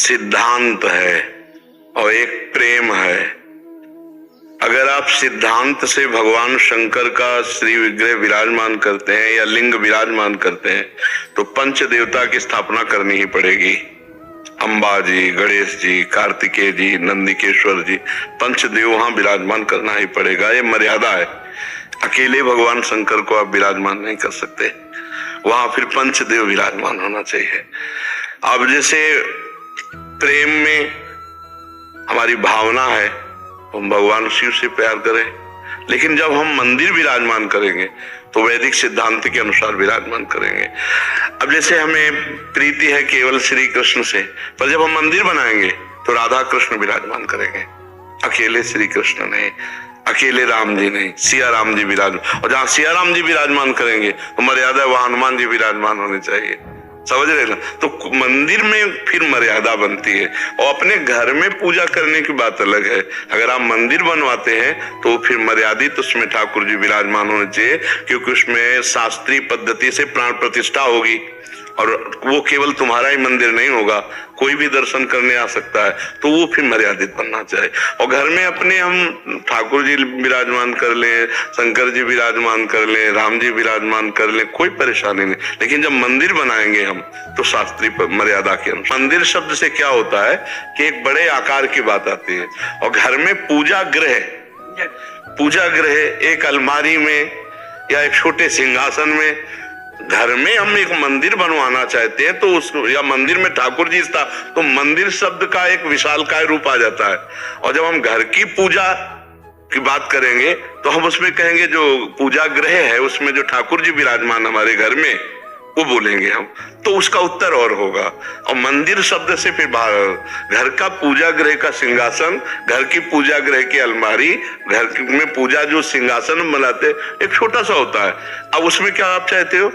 सिद्धांत है और एक प्रेम है। अगर आप सिद्धांत से भगवान शंकर का श्री विग्रह विराजमान करते हैं या लिंग विराजमान करते हैं तो पंच देवता की स्थापना करनी ही पड़ेगी। अंबा जी, गणेश जी, कार्तिकेय जी, नंदिकेश्वर जी, पंचदेव वहां विराजमान करना ही पड़ेगा। ये मर्यादा है। अकेले भगवान शंकर को आप विराजमान नहीं कर सकते, वहां फिर पंचदेव विराजमान होना चाहिए। अब जैसे प्रेम में हमारी भावना है, हम भगवान शिव से प्यार करें, लेकिन जब हम मंदिर विराजमान करेंगे तो वैदिक सिद्धांत के अनुसार विराजमान करेंगे। अब जैसे हमें प्रीति है केवल श्री कृष्ण से, पर जब हम मंदिर बनाएंगे तो राधा कृष्ण विराजमान करेंगे, अकेले श्री कृष्ण नहीं, अकेले राम जी नहीं, सिया राम जी विराजमान। और जहां सिया राम जी विराजमान करेंगे तो मर्यादा वहां हनुमान जी विराजमान होने चाहिए। समझ रहे ना? तो मंदिर में फिर मर्यादा बनती है। और अपने घर में पूजा करने की बात अलग है। अगर आप मंदिर बनवाते हैं तो फिर मर्यादित उसमें ठाकुर जी विराजमान होने चाहिए, क्योंकि उसमें शास्त्रीय पद्धति से प्राण प्रतिष्ठा होगी और वो केवल तुम्हारा ही मंदिर नहीं होगा, कोई भी दर्शन करने आ सकता है, तो वो फिर मर्यादित बनना चाहिए। और घर में अपने हम ठाकुर जी विराजमान कर लें, शंकर जी विराजमान कर लें, राम जी विराजमान कर लें, कोई परेशानी नहीं। लेकिन जब मंदिर बनाएंगे हम तो शास्त्रीय मर्यादा के अनुसार। मंदिर शब्द से क्या होता है कि एक बड़े आकार की बात आती है। और घर में पूजा गृह एक अलमारी में या एक छोटे सिंहासन में, घर में हम एक मंदिर बनवाना चाहते हैं तो उस या मंदिर में ठाकुर जी था तो मंदिर शब्द का एक विशालकाय रूप आ जाता है। और जब हम घर की पूजा की बात करेंगे तो हम उसमें कहेंगे जो पूजा गृह है उसमें जो ठाकुर जी विराजमान हमारे घर में, वो बोलेंगे हम, तो उसका उत्तर और होगा। और मंदिर शब्द से फिर घर का पूजा गृह का सिंहासन, घर की पूजा गृह की अलमारी, घर में पूजा जो सिंहासन बनाते एक छोटा सा होता है। अब उसमें क्या आप चाहते हो?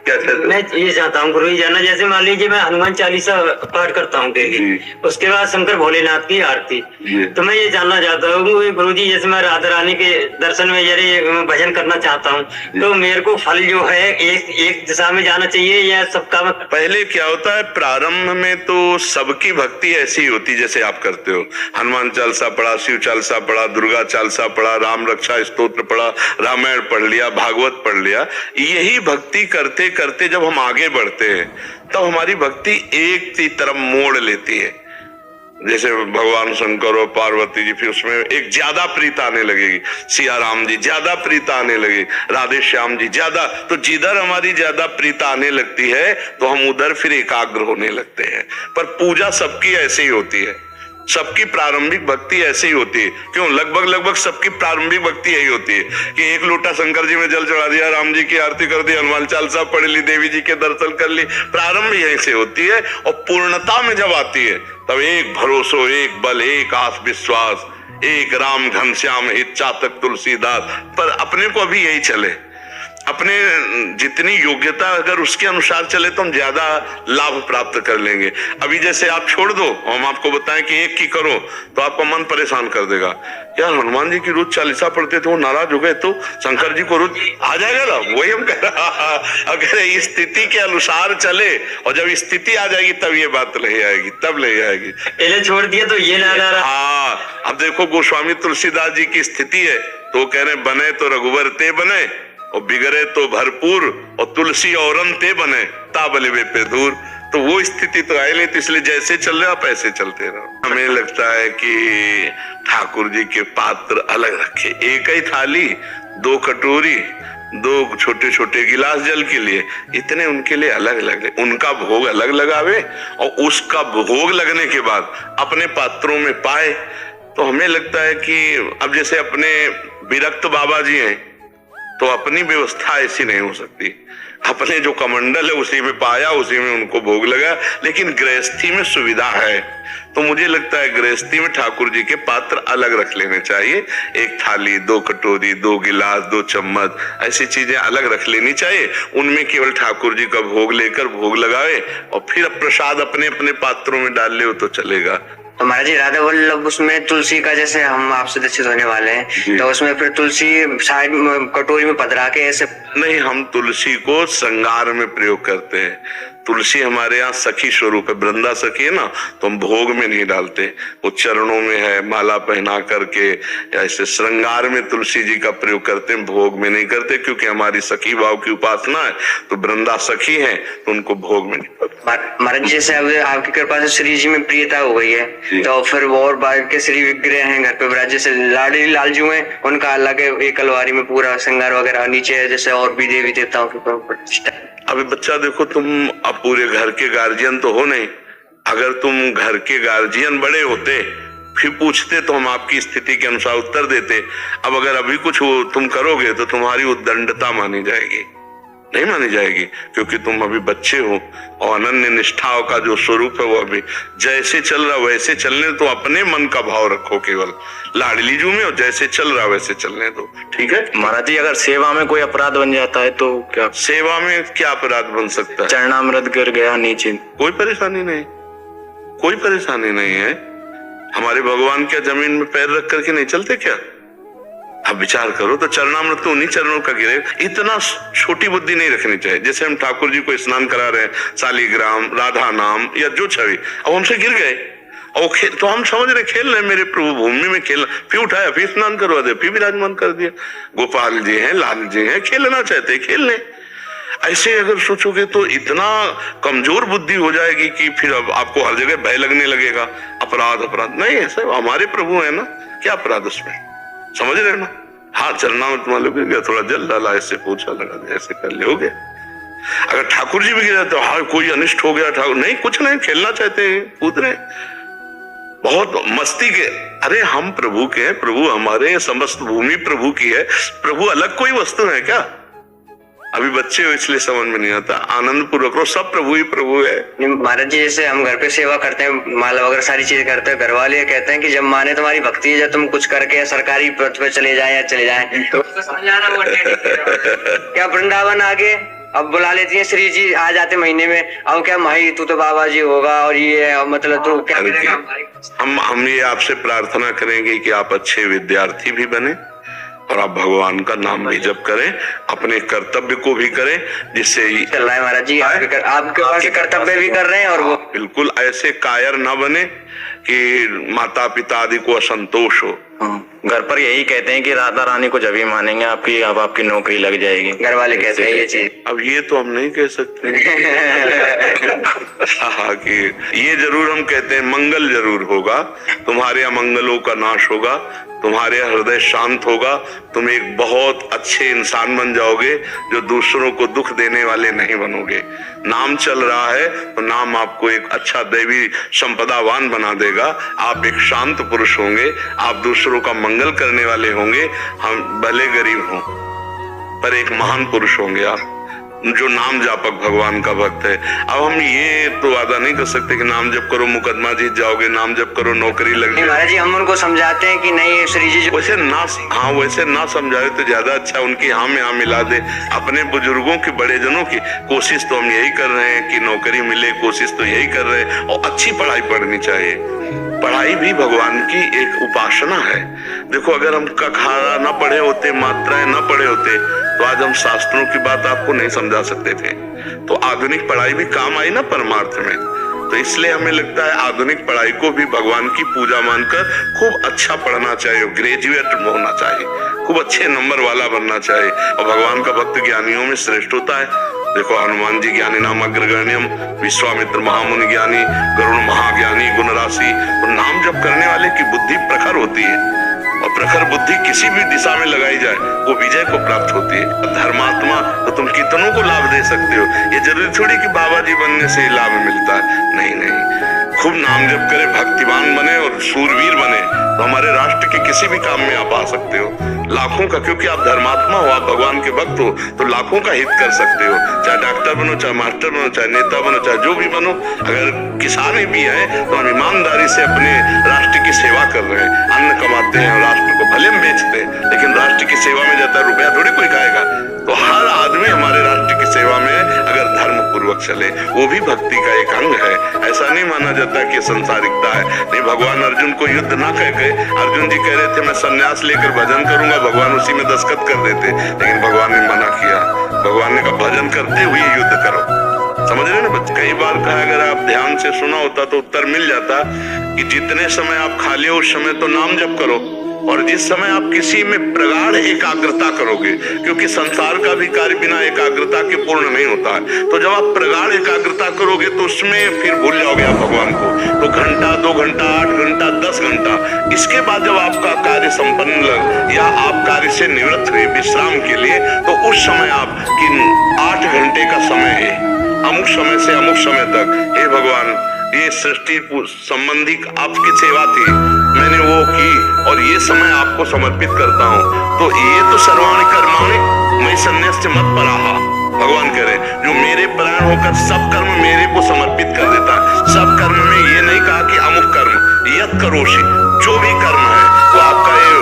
मैं ये चाहता हूँ गुरु जी जाना, जैसे मान लीजिए मैं हनुमान चालीसा पाठ करता हूँ डेली, उसके बाद शंकर भोलेनाथ की आरती, तो मैं ये जानना चाहता हूँ गुरु जी, जैसे मैं राधा रानी के दर्शन में यदि भजन करना चाहता हूँ तो मेरे को फल जो है एक दिशा में जाना चाहिए या सबका? पहले क्या होता है, प्रारंभ में तो सबकी भक्ति ऐसी होती जैसे आप करते हो। हनुमान चालीसा पढ़ा, शिव चालीसा पढ़ा, दुर्गा चालीसा पढ़ा, राम रक्षा स्तोत्र पढ़ा, रामायण पढ़ लिया, भागवत पढ़ लिया। यही भक्ति करते करते जब हम आगे बढ़ते हैं तब हमारी भक्ति एक ही तरफ मोड़ लेती है। जैसे भगवान शंकर और पार्वती जी, फिर उसमें एक ज्यादा प्रीत आने लगेगी, सिया राम जी ज्यादा प्रीत आने लगे, राधे श्याम जी ज्यादा। तो जिधर हमारी ज्यादा प्रीत आने लगती है तो हम उधर फिर एकाग्र होने लगते हैं। पर पूजा सबकी ऐसे ही होती है, सबकी प्रारंभिक भक्ति ऐसे ही होती है। क्यों? लगभग सबकी प्रारंभिक भक्ति यही होती है कि एक लोटा शंकर जी में जल चढ़ा दिया, राम जी की आरती कर दी, हनुमान चालीसा पढ़ ली, देवी जी के दर्शन कर ली। प्रारंभ यहीं से होती है और पूर्णता में जब आती है तब एक भरोसो, एक बल, एक आस विश्वास, एक राम घनश्याम इच्छा तक तुलसीदास। पर अपने को अभी यही चले, अपने जितनी योग्यता अगर उसके अनुसार चले तो हम ज्यादा लाभ प्राप्त कर लेंगे। अभी जैसे आप छोड़ दो, हम आपको बताएं कि एक की करो तो आपका मन परेशान कर देगा। यार हनुमान जी की रोज चालीसा पढ़ते थे, वो नाराज हो गए तो शंकर जी को रोज आ जाएगा ना। वही हम कह रहा, अगर इस स्थिति के अनुसार चले और जब स्थिति आ जाएगी तब ये बात नहीं आएगी, तब नहीं आएगी। पहले छोड़ दिया तो ये ना रहा। हाँ, अब देखो गोस्वामी तुलसीदास जी की स्थिति है तो कह रहे बने तो रघुवर ते बने और बिगड़े तो भरपूर और तुलसी औरन ते बने ताबले पे दूर। तो वो स्थिति तो आए नहीं, तो इसलिए जैसे चल रहे आप ऐसे चलते रहो। हमें लगता है कि ठाकुर जी के पात्र अलग रखे, एक ही थाली, 2 कटोरी, 2 छोटे छोटे गिलास जल के लिए, इतने उनके लिए अलग अलग, उनका भोग अलग लगावे और उसका भोग लगने के बाद अपने पात्रों में पाए। तो हमें लगता है कि अब जैसे अपने विरक्त बाबा जी हैं तो अपनी व्यवस्था ऐसी नहीं हो सकती, अपने जो कमंडल है उसी में पाया, उसी में उनको भोग लगा। लेकिन गृहस्थी में सुविधा है तो मुझे लगता है गृहस्थी में ठाकुर जी के पात्र अलग रख लेने चाहिए। एक थाली, 2 कटोरी, 2 गिलास, 2 चम्मच, ऐसी चीजें अलग रख लेनी चाहिए। उनमें केवल ठाकुर जी का भोग लेकर भोग लगावे और फिर प्रसाद अपने अपने पात्रों में डाल ले तो चलेगा। तो महाराज जी राधा वल्लभ उसमें तुलसी का, जैसे हम आपसे दीक्षित होने वाले हैं तो उसमें फिर तुलसी साइड में कटोरी में पधरा के ऐसे नहीं, हम तुलसी को श्रृंगार में प्रयोग करते हैं। तुलसी हमारे यहाँ सखी स्वरूप है, वृंदा सखी है ना, तो हम भोग में नहीं डालते, वो चरणों में है, माला पहना करके या ऐसे श्रृंगार में तुलसी जी का प्रयोग करते हैं, भोग में नहीं करते, क्योंकि हमारी सखी भाव की उपासना है। तो वृंदा सखी है तो उनको भोग में नहीं करते। महाराज जैसे अब आपकी कृपा से श्री जी में प्रियता हो गई है, तो फिर वो और बाहर के श्री विग्रह हैं घर पे विराज, जैसे लाडली लालजू हैं उनका अलग है, एक अलवारी में पूरा श्रृंगार वगैरह, नीचे है जैसे और भी देवी देवताओं की प्रतिष्ठा। अभी बच्चा देखो, तुम अब पूरे घर के गार्जियन तो हो नहीं, अगर तुम घर के गार्जियन बड़े होते फिर पूछते तो हम आपकी स्थिति के अनुसार उत्तर देते। अब अगर अभी कुछ तुम करोगे तो तुम्हारी उद्दंडता मानी जाएगी, नहीं मानी जाएगी, क्योंकि तुम अभी बच्चे हो और अनन्य निष्ठाओं का जो स्वरूप है वो अभी जैसे चल रहा वैसे चलने, तो अपने मन का भाव रखो केवल लाडली जू में, और जैसे चल रहा वैसे चलने दो, ठीक है। महाराज जी अगर सेवा में कोई अपराध बन जाता है तो क्या? सेवा में क्या अपराध बन सकता है? चरणामृत गिर गया नीचे, कोई परेशानी नहीं, कोई परेशानी नहीं है। हमारे भगवान क्या जमीन में पैर रख करके नहीं चलते क्या? अब विचार करो तो चरणामृत तो उन्हीं चरणों का गिरे। इतना छोटी बुद्धि नहीं रखनी चाहिए। जैसे हम ठाकुर जी को स्नान करा रहे हैं, शालिग्राम, राधा नाम या जो छवि, अब हमसे गिर गए और तो हम समझ रहे खेल रहे, मेरे प्रभु भूमि में खेलना, फिर उठाया, फिर स्नान करवा दिया, फिर विराजमान कर दिया। गोपाल जी हैं, लाल जी हैं, खेलना चाहते खेल लें। ऐसे अगर सोचोगे तो इतना कमजोर बुद्धि हो जाएगी कि फिर अब आपको हर जगह भय लगने लगेगा, अपराध अपराध नहीं। ऐसा हमारे प्रभु है ना, क्या अपराध उसमें, समझ रहे ना। हाँ, चरणामृत मान लो गिर गया, थोड़ा जल डाला, ऐसे पोछा लगा दिया, ऐसे कर ले, हो गया। अगर ठाकुर जी भी गिर जाते, हाँ कोई अनिष्ट हो गया ठाकुर, नहीं कुछ नहीं, खेलना चाहते हैं, कूद रहे, बहुत मस्ती के। अरे हम प्रभु के हैं, प्रभु हमारे, समस्त भूमि प्रभु की है, प्रभु अलग कोई वस्तु है क्या? अभी बच्चे हो इसलिए समझ में नहीं आता, आनंद पूर्वक रहो, सब प्रभु ही प्रभु है। महाराज जी जैसे हम घर पे सेवा करते हैं, माला वगैरह सारी चीजें करते हैं, घर वाले कहते हैं कि जब माने तुम्हारी भक्ति है, जब तुम कुछ करके सरकारी पद पे चले जाए या चले जाए तो समझाना क्या वृंदावन आगे अब बुला लेती है श्री जी, आ जाते महीने में, अब क्या माही तू तो बाबा जी होगा और ये मतलब तू क्या करेगा। हम ये आपसे प्रार्थना करेंगे कि आप अच्छे विद्यार्थी भी बने और आप भगवान का नाम भी जप करें, अपने कर्तव्य को भी करें, जिससे चल रहा है महाराज जी, आपके कर्तव्य भी कर रहे हैं और वो बिल्कुल ऐसे कायर न बने कि माता पिता आदि को असंतोष हो। घर पर यही कहते हैं कि राधा रानी को जब ही मानेंगे आपकी, अब आपकी नौकरी लग जाएगी, घर वाले कहते हैं ये चीज। अब ये तो हम नहीं कह सकते। हाँ, कि ये जरूर हम कहते हैं मंगल जरूर होगा, तुम्हारे अमंगलों का नाश होगा, तुम्हारे हृदय शांत होगा, तुम एक बहुत अच्छे इंसान बन जाओगे जो दूसरों को दुख देने वाले नहीं बनोगे। नाम चल रहा है तो नाम आपको एक अच्छा दैवी संपदावान बना देगा, आप एक शांत पुरुष होंगे, आप दूसरों का मंगल करने वाले होंगे। हम भले गरीब हों पर एक महान पुरुष होंगे आप, जो नाम जापक भगवान का भक्त है। अब हम ये तो वादा नहीं कर सकते कि नाम जप करो मुकदमा जीत जाओगे, नाम जप करो नौकरी लग जाएगी। महाराज जी हम उनको समझाते हैं कि नहीं श्री जी वैसे ना, हाँ वैसे ना समझाए तो ज्यादा अच्छा, उनकी हाँ में हाँ मिला दे। अपने बुजुर्गों की, बड़े जनों की कोशिश तो हम यही कर रहे हैं कि नौकरी मिले, कोशिश तो यही कर रहे हैं, और अच्छी पढ़ाई पढ़नी चाहिए। पढ़ाई भी भगवान की एक उपासना है। देखो अगर हम कखारा न पढ़े होते, मात्राएं न पढ़े होते, तो आज हम शास्त्रों की बात आपको नहीं समझा सकते थे। तो आधुनिक पढ़ाई भी काम आई ना परमार्थ में। तो इसलिए हमें लगता है आधुनिक पढ़ाई को भी भगवान की पूजा मानकर खूब अच्छा पढ़ना चाहिए, ग्रेजुएट होना चाहिए, खूब अच्छे नंबर वाला बनना चाहिए। और भगवान का भक्त ज्ञानियों में श्रेष्ठ होता है। देखो हनुमान जी ज्ञानी नाम अग्रगण्यम, विश्वामित्र महामुनि ज्ञानी, गरुण महाज्ञानी, गुण राशि। और नाम जप करने वाले की बुद्धि प्रखर होती है, और प्रखर बुद्धि किसी भी दिशा में लगाई जाए वो विजय को प्राप्त होती है। धर्मात्मा तो तुम कितनों को लाभ दे सकते हो, ये जरूरी थोड़ी कि बाबा जी बनने से लाभ मिलता है, नहीं नहीं। खूब नाम जप करे, भक्तिवान बने और सूरवीर बने, तो हमारे राष्ट्र के किसी भी काम में आप आ सकते हो, लाखों का, क्योंकि आप धर्मात्मा हो, आप भगवान के भक्त हो, तो लाखों का हित कर सकते हो। चाहे डॉक्टर बनो, चाहे मास्टर बनो, चाहे नेता बनो, चाहे जो भी बनो। अगर किसान भी है तो हम ईमानदारी से अपने राष्ट्र की सेवा कर रहे हैं, अन्न कमाते हैं, राष्ट्र को भले हम बेचते हैं, लेकिन राष्ट्र की सेवा में जाता रुपया थोड़ी कोई खाएगा। तो हर आदमी हमारे राष्ट्र की सेवा में अगर धर्म पूर्वक चले, वो भी भक्ति का एक अंग है। ऐसा नहीं माना जाता कि संसारिकता है। नहीं, भगवान अर्जुन को युद्ध ना कह के, अर्जुन जी कह रहे थे मैं संन्यास लेकर भजन करूंगा, भगवान उसी में दस्तखत कर देते, लेकिन भगवान ने मना किया। भगवान ने कहा भजन करते हुए युद्ध करो। समझ रहे ना बच्चे? कई बार कहा अगर आप ध्यान से सुना होता तो उत्तर मिल जाता कि जितने समय आप खाली हो उस समय तो नाम जप करो, और जिस समय आप किसी में प्रगाढ़ एकाग्रता करोगे, क्योंकि संसार का भी कार्य बिना एकाग्रता के पूर्ण नहीं होता है, तो जब आप प्रगाढ़ एकाग्रता करोगे तो उसमें फिर भूल जाओगे आप भगवान को। तो घंटा, 2 घंटा, 8 घंटा, 10 घंटा, इसके बाद जब आपका कार्य संपन्न लग या आप कार्य से निवृत्त हुए विश्राम के लिए, तो उस समय आप कि 8 घंटे का समय है, अमुक समय से अमुक समय तक, हे भगवान ये सृष्टि संबंधी आपकी सेवा थी, मैंने वो की और ये समय आपको समर्पित करता हूँ। तो ये तो सर्वाणि कर्माणि मयि सन्न्यस्य मत्पराः, भगवान कह रहे जो मेरे परायण होकर सब कर्म मेरे को समर्पित कर देता है। सब कर्म में ये नहीं कहा कि अमुक कर्म, यत् करोषि, जो भी कर्म है वो आपका ये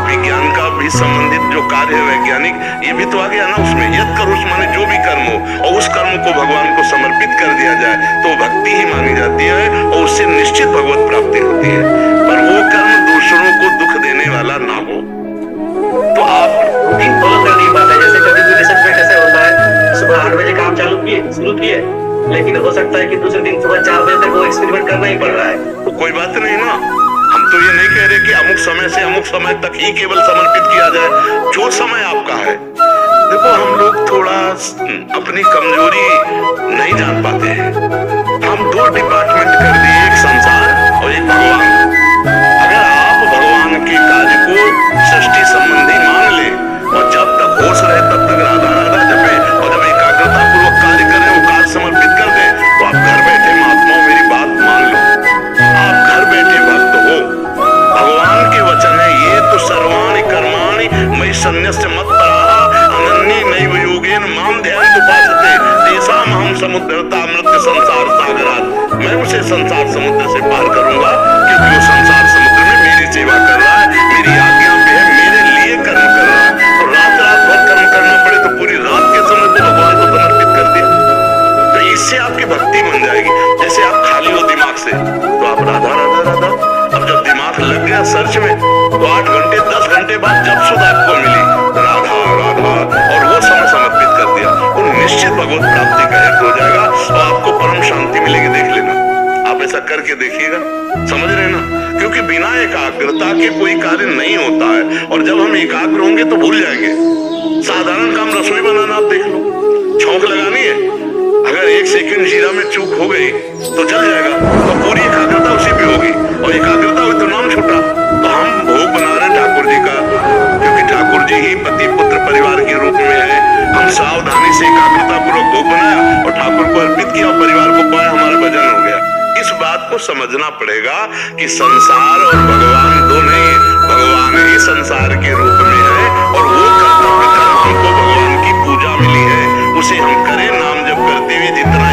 विज्ञान का भी संबंधित जो कार्य है वैज्ञानिक, ये भी तो आ गया ना उसमें। यत् करोषि माने जो भी कर्म हो और उस कर्म को भगवान को समर्पित कर दिया जाए तो भक्ति ही मानी जाती है और उससे निश्चित भगवत प्राप्ति होती है। पर वो कर्म दूसरों को दुख देने वाला ना हो। तो आप रूटीन फॉलो कर नहीं पाते। जैसे कभी कोई रिसर्च में कैसे होता है, सुबह 8 बजे काम शुरू किए, लेकिन हो सकता है कि दूसरे दिन सुबह 4 बजे तक वो एक्सपेरिमेंट करना ही पड़ रहा है। तो कोई बात नहीं ना, हम तो ये नहीं कह रहे कि अमुक समय से अमुक समय तक ही केवल समर्पित किया जाए, जो समय आपका है। देखो हम लोग थोड़ा अपनी कमजोरी नहीं जान पाते हैं। हम 2 डिपार्टमेंट कर दिए, एक संसार और एक भगवान। अगर आप भगवान के कार्य को सृष्टि संबंधी मान ले और जब तक होश रहे तब तक राधा राधा जपे, और जब एकाग्रता पूर्वक कार्य करें, वो कार्य समर्पित कर दे, तो आप घर बैठे महात्माओं मेरी बात मान लो, आप घर बैठे भक्त हो। भगवान के वचन है ये तो सर्वाणि कर्माणि मयि सन्न्यस्य मत्पराः अनन्ये नैव योगेन मां ध्यायन्त उपासते तेषाम् अहं समुद्धरता मृत्यु संसार सागरात्। मैं उसे संसार समुद्र से पार करूंगा, क्योंकि वो संसार समुद्र में मेरी सेवा कर रहा है, मेरी आज्ञा पे है, मेरे लिए कर्म कर रहा है। तो रात रात भर कर्म करना पड़े तो पूरी रात के समय को भगवान को समर्पित कर दिया, तो इससे आपकी भक्ति बन जाएगी। जैसे आप खाली हो दिमाग से तो आप राधा राधा राधा, अब जब दिमाग लग गया सर्च में तो 8 घंटे 10 घंटे बाद जब सुध आपको मिली राधा राधा और वो समय समर्पित कर दिया, तो निश्चित भगवत प्राप्ति का हेतु हो जाएगा और आपको परम शांति मिलेगी। देख लेना, आप ऐसा करके देखिएगा, समझ रहे ना? क्योंकि बिना एकाग्रता के कोई कार्य नहीं होता है, और जब हम एकाग्र होंगे तो भूल जाएंगे। साधारण काम रसोई बनाना आप देख लो, छौंक लगानी है, अगर 1 सेकंड जीरा में चूक हो गई तो जल जाएगा, तो पूरी एकाग्रता उसी पे होगी, और एकाग्रता हुई तो नाम छूटा। तो हम भोग बना रहे ठाकुर जी का, क्योंकि ठाकुर जी ही पति पुत्र परिवार के रूप में है। हम सावधानी से एकाग्रता पूर्वक भोग बनाया और ठाकुर को अर्पित किया और परिवार को पाया, हमारा भजन हो गया। इस बात को समझना पड़ेगा कि संसार और भगवान दो नहीं, भगवान ही संसार के रूप में है, और वो कर्तव्य कर्म हमको भगवान की पूजा मिली है, उसे हम करें नाम जप करते हुए जितना